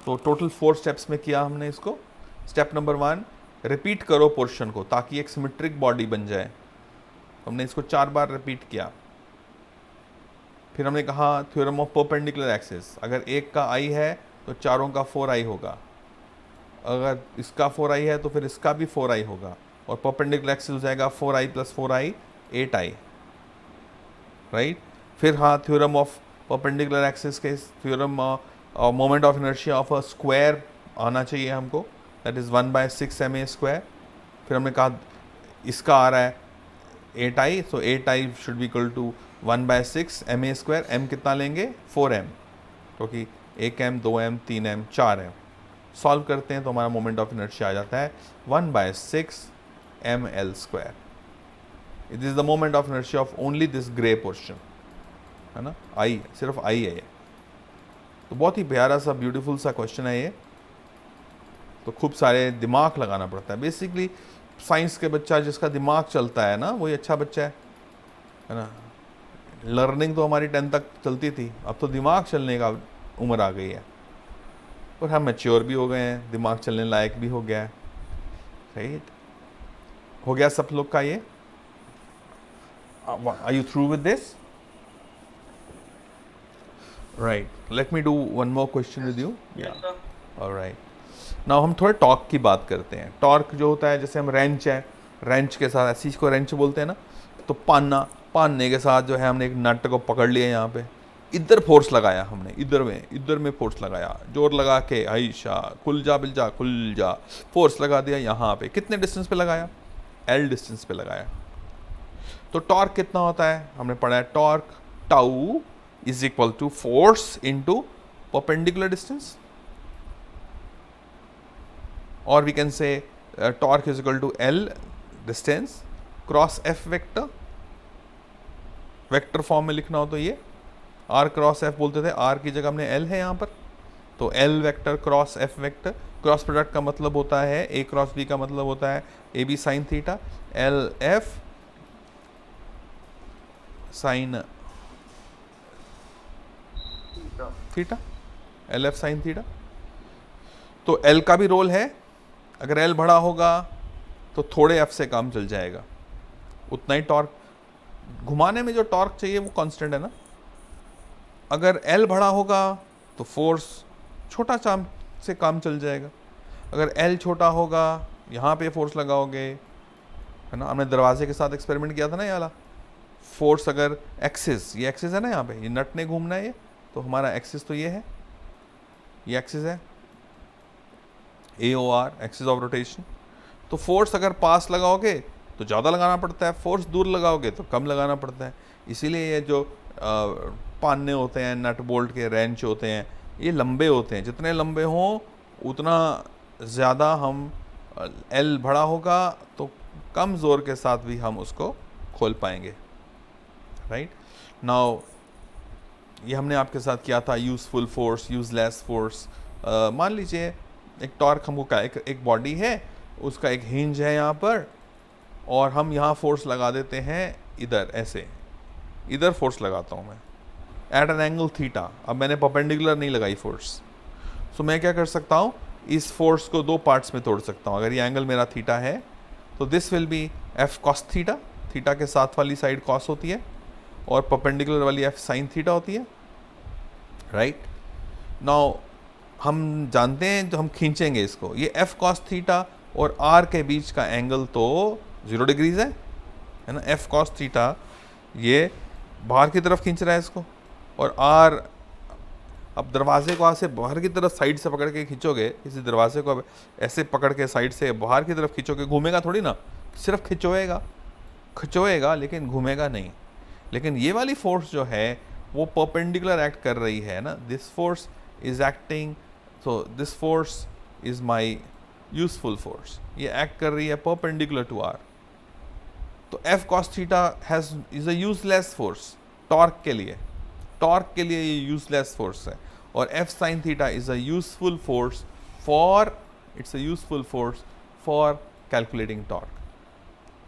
तो टोटल 4 स्टेप्स में किया हमने इसको। स्टेप नंबर 1, रिपीट करो पोर्शन को ताकि एक सिमेट्रिक बॉडी बन जाए, हमने इसको 4 बार रिपीट किया। फिर हमने कहा थ्योरम ऑफ परपेंडिकुलर एक्सिस, अगर एक का I है तो चारों का 4I होगा, अगर इसका 4I है तो फिर इसका भी 4I होगा, और परपेंडिकुलर एक्सिस हो जाएगा 4I plus 4I 8I, right. फिर हाँ, थ्योरम ऑफ परपेंडिकुलर एक्सिस के theorem moment of inertia of a square आना चाहिए हमको, दैट इज़ 1/6 ma स्क्वायर। फिर हमने कहा इसका आ रहा है 8I, so 8I should be equal to 1/6 ma square. m कितना लेंगे 4m, क्योंकि 1m 2m 3m 4m। Solve करते हैं तो हमारा मोमेंट ऑफ इनर्शिया आ जाता है 1/6 ml square. It is the moment of inertia of only this grey portion. है ना, आई, सिर्फ आई है ये। तो बहुत ही प्यारा सा ब्यूटीफुल सा क्वेश्चन है ये। तो खूब सारे दिमाग लगाना पड़ता है। बेसिकली साइंस के बच्चा जिसका दिमाग चलता है ना, वही अच्छा बच्चा है ना। लर्निंग तो हमारी 10 तक चलती थी, अब तो दिमाग चलने का उम्र आ गई है, और हम मैच्योर भी हो गए हैं, दिमाग चलने लायक भी हो गया है। राइट, हो गया सब लोग का ये। Are you through with this? Right, let me do one more question with you. Yes, sir. Alright, now हम थोड़े टॉर्क की बात करते हैं। टॉर्क जो होता है, जैसे हम रेंच है, रेंच के साथ ऐसी को रेंच बोलते हैं ना, तो पानने के साथ जो है हमने एक नट को पकड़ लिया, यहाँ पे इधर फोर्स लगाया हमने, इधर में फोर्स लगाया, जोर लगा के, आयशा खुल जा बिल जा, फोर्स लगा दिया यहाँ पे। कितने डिस्टेंस पे लगाया? एल डिस्टेंस पे लगाया। तो टॉर्क कितना होता है हमने पढ़ा है, torque tau is equal to force into perpendicular distance, और we can say torque is equal to L distance cross F vector. Vector form में लिखना हो तो ये आर क्रॉस एफ बोलते थे, आर की जगह हमने एल है यहाँ पर, तो L vector cross F vector. Cross product का मतलब होता है ए क्रॉस बी का मतलब होता है A B sine theta, L F sine theta, L F sine theta. तो एल का भी रोल है, अगर एल बड़ा होगा तो थोड़े एफ से काम चल जाएगा, उतना ही टॉर्क, घुमाने में जो टॉर्क चाहिए वो कांस्टेंट है ना। अगर एल बड़ा होगा तो फोर्स छोटा चाम से काम चल जाएगा। अगर एल छोटा होगा, यहाँ पे फोर्स लगाओगे, है ना, हमने दरवाजे के साथ एक्सपेरिमेंट किया था ना ये वाला। फोर्स अगर एक्सिस, ये एक्सिस है ना, यहाँ पे ये नट ने घूमना है, ये तो हमारा एक्सिस तो ये है, ये एक्सिस है AOR, एक्सिस ऑफ रोटेशन। तो फोर्स अगर पास लगाओगे तो ज़्यादा लगाना पड़ता है, फोर्स दूर लगाओगे तो कम लगाना पड़ता है। इसीलिए ये जो पान्ने होते हैं, नट बोल्ट के रेंच होते हैं, ये लंबे होते हैं, जितने लंबे हों उतना ज़्यादा हम एल बड़ा होगा तो कम ज़ोर के साथ भी हम उसको खोल पाएंगे। राइट, नाउ ये हमने आपके साथ किया था यूज़फुल फोर्स, यूज़लेस फोर्स। मान लीजिए एक टॉर्क हमको का एक बॉडी है, उसका एक हिंज है यहाँ पर, और हम यहाँ फोर्स लगा देते हैं इधर, ऐसे इधर फोर्स लगाता हूँ मैं एट एन एंगल थीटा। अब मैंने परपेंडिकुलर नहीं लगाई फोर्स, सो मैं क्या कर सकता हूँ, इस फोर्स को दो पार्ट्स में तोड़ सकता हूँ। अगर ये एंगल मेरा थीटा है तो this will B F cos theta, theta के साथ वाली साइड कॉस होती है और परपेंडिकुलर वाली एफ साइन थीटा होती है। राइट, नाउ हम जानते हैं जो हम खींचेंगे इसको, ये एफ कॉस थीटा और आर के बीच का एंगल तो 0 डिग्रीज है ना। एफ कॉस थीटा ये बाहर की तरफ खींच रहा है इसको, और आर, अब दरवाजे को ऐसे बाहर की तरफ साइड से पकड़ के खींचोगे, किसी दरवाजे को ऐसे पकड़ के साइड से बाहर की तरफ खींचोगे, घूमेगा थोड़ी ना, सिर्फ खिंचोएगा लेकिन घूमेगा नहीं। लेकिन ये वाली फोर्स जो है वो परपेंडिकुलर एक्ट कर रही है ना, this force is acting, so this force is my useful force, ये एक्ट कर रही है परपेंडिकुलर टू आर। तो F cos theta is a useless force torque के लिए, ये यूजलेस फोर्स है, और F sine theta is a useful force for, it's a useful force for calculating torque.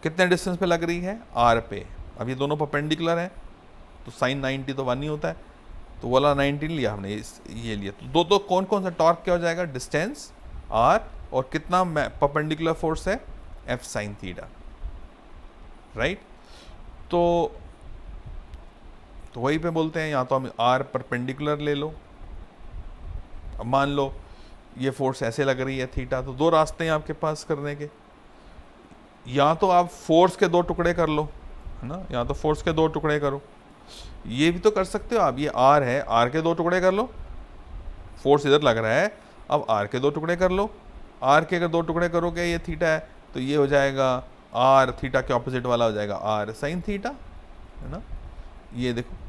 कितने डिस्टेंस पे लग रही है? आर पे। अब ये दोनों परपेंडिकुलर हैं तो साइन 90 तो 1 ही होता है, तो वाला 19 लिया हमने, ये लिया, तो दो कौन कौन सा टॉर्क क्या हो जाएगा, डिस्टेंस आर, और कितना परपेंडिकुलर फोर्स है, एफ साइन थीटा। राइट, तो वही पे बोलते हैं, या तो हम आर परपेंडिकुलर ले लो। अब मान लो ये फोर्स ऐसे लग रही है थीटा, तो दो रास्ते हैं आपके पास करने के, या तो आप फोर्स के 2 टुकड़े कर लो, है ना, या तो फोर्स के 2 टुकड़े करो, ये भी तो कर सकते हो आप। ये आर है, आर के 2 टुकड़े कर लो, फोर्स इधर लग रहा है, अब आर के 2 टुकड़े कर लो। आर के अगर 2 टुकड़े करोगे, ये थीटा है तो ये हो जाएगा आर, थीटा के ऑपोजिट वाला हो जाएगा आर साइन थीटा, है ना। ये देखो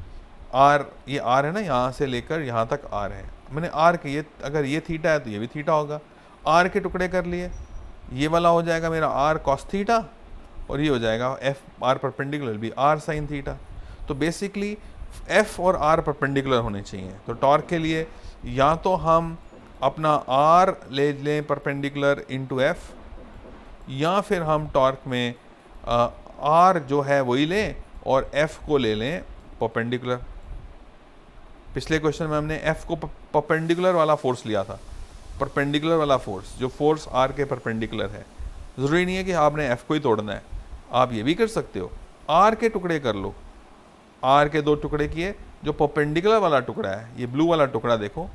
आर, ये आर है ना, यहाँ से लेकर यहाँ तक आर है, मैंने आर के, ये अगर ये थीटा है तो ये भी थीटा होगा। आर के टुकड़े कर लिए, ये वाला हो जाएगा मेरा आर कॉस थीटा, और ये हो जाएगा एफ आर परपेंडिकुलर भी आर साइन थीटा। तो बेसिकली एफ और आर परपेंडिकुलर होने चाहिए। तो टॉर्क के लिए या तो हम अपना आर ले लें परपेंडिकुलर इनटू एफ, या फिर हम टॉर्क में आर जो है वही लें और एफ को ले लें परपेंडिकुलर। पिछले क्वेश्चन में हमने एफ को परपेंडिकुलर वाला फोर्स लिया था, परपेंडिकुलर वाला फोर्स जो फोर्स आर के परपेंडिकुलर है। ज़रूरी नहीं है कि आपने एफ को ही तोड़ना है, आप ये भी कर सकते हो, आर के टुकड़े कर लो। आर के 2 टुकड़े किए, जो परपेंडिकुलर वाला टुकड़ा है, ये ब्लू वाला टुकड़ा देखो,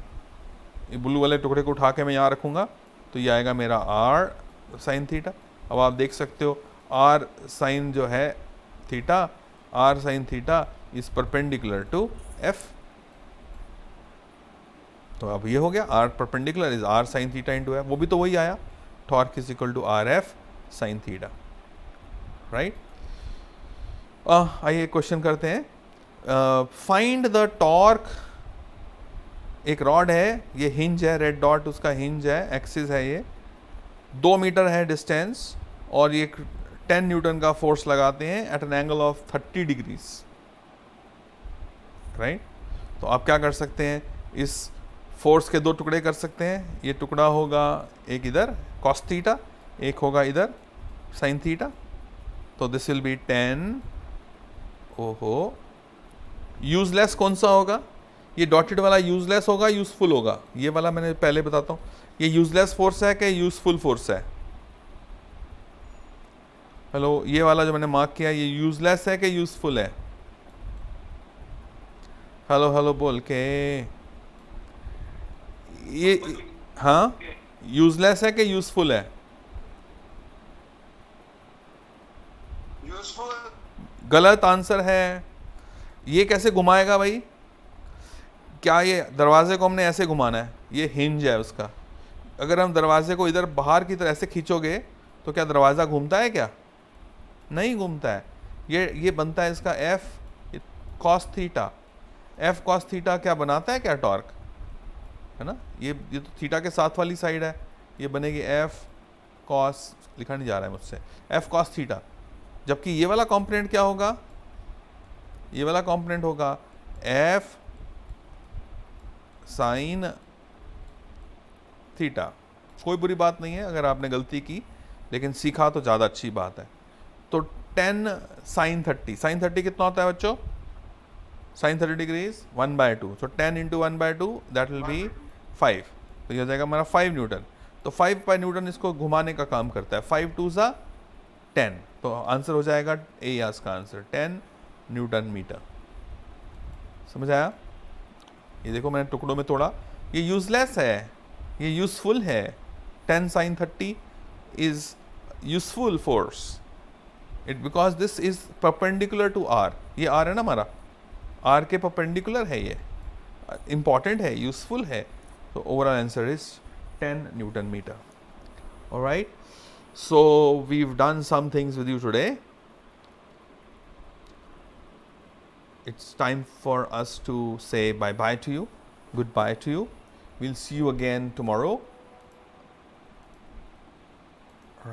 ये ब्लू वाले टुकड़े को उठा के मैं यहाँ रखूँगा तो ये आएगा मेरा आर साइन थीटा। अब आप देख सकते हो आर साइन जो है theta, R sine theta is perpendicular to F. तो अब ये हो गया R perpendicular is R sine theta into F, वो भी तो वही आया, torque is equal to R F sine theta, right. आइए क्वेश्चन करते हैं। फाइंड द टॉर्क, एक रॉड है, ये हिंज है, रेड डॉट उसका हिंज है, एक्सिस है, ये 2 मीटर है डिस्टेंस, और ये 10 न्यूटन का फोर्स लगाते हैं at an angle of 30 degrees, right. तो आप क्या कर सकते हैं, इस फोर्स के 2 टुकड़े कर सकते हैं। ये टुकड़ा होगा एक इधर कॉस थीटा, एक होगा इधर साइन थीटा। तो दिस विल बी 10, ओहो यूजलेस कौन सा होगा, ये डॉटेड वाला यूजलेस होगा, यूजफुल होगा। ये वाला मैंने पहले बताता हूँ, ये यूजलेस फोर्स है कि यूजफुल फोर्स है। हेलो, ये वाला जो मैंने मार्क किया ये यूजलेस है कि यूजफुल है? हेलो हेलो बोल के, ये हाँ यूजलेस है कि यूजफुल है? यूजफुल। गलत आंसर है। ये कैसे घुमाएगा भाई? क्या ये दरवाजे को हमने ऐसे घुमाना है? ये हिंज है उसका, अगर हम दरवाजे को इधर बाहर की तरह ऐसे खींचोगे तो क्या दरवाज़ा घूमता है? क्या नहीं घूमता है। ये बनता है इसका F cos theta. F cos theta क्या बनाता है? क्या टॉर्क है ना। ये तो थीटा के साथ वाली साइड है, ये बनेगी एफ कॉस, लिखा नहीं जा रहा है मुझसे, एफ कॉस थीटा। जबकि ये वाला कंपोनेंट क्या होगा? ये वाला कंपोनेंट होगा एफ साइन थीटा। कोई बुरी बात नहीं है अगर आपने गलती की, लेकिन सीखा तो ज़्यादा अच्छी बात है। तो 10 साइन 30, साइन 30 कितना होता है बच्चों? Sine 30 degrees 1/2, so 10 into 1/2 that will be 5। तो ये हो जाएगा हमारा 5 न्यूटन। तो 5 बाई न्यूटन इसको घुमाने का काम करता है। 5 2 ज़ा 10, तो आंसर हो जाएगा ए या इसका आंसर 10 न्यूटन मीटर। समझ आया? ये देखो मैंने टुकड़ों में तोड़ा, ये यूजलेस है, ये यूजफुल है। 10 sine 30 is useful force, it because this is perpendicular to R. ये आर है ना हमारा, आर के परपेंडिकुलर है, ये इंपॉर्टेंट है, यूजफुल है। तो overall answer is 10 newton metre. Alright, so we've done some things with you today. It's time for us to say bye-bye to you, goodbye to you. We'll see you again tomorrow.